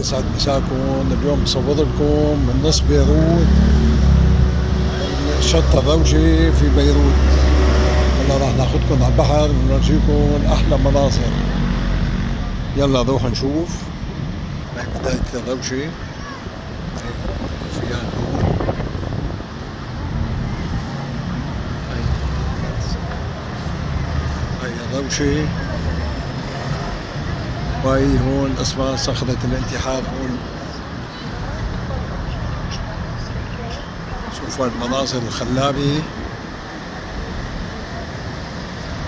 يسعد مساكم. اليوم بصور لكم من نص بيروت، من شط الروشة في بيروت. هلا راح ناخدكم على البحر ونورجيكم أحلى مناظر. يلا نروح نشوف. هاي بداية الروشة، هاي كوفيات هون، هاي هاي الروشة، وهي هون اسمها صخرة الانتحار. هون شوفوا المناظر الخلابة.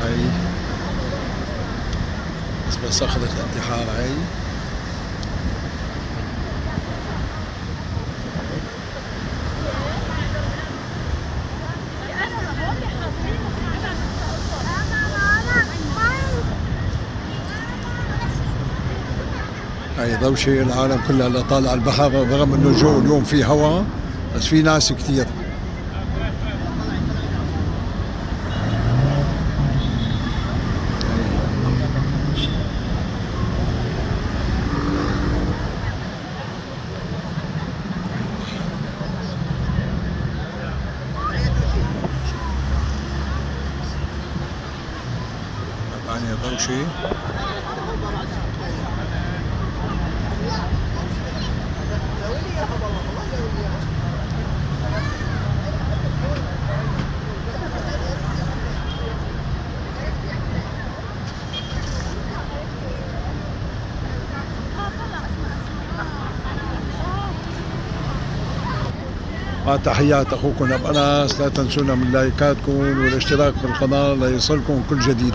هاي اسمها صخرة الانتحار. هاي هاي روشة. العالم كلها اللي طالع البحر، رغم انه الجو اليوم فيه هواء بس في ناس كثير. مباني الروشة. تحيات اخوكم ابو انس. لا تنسونا من لايكاتكم والاشتراك بالقناه ليصلكم كل جديد.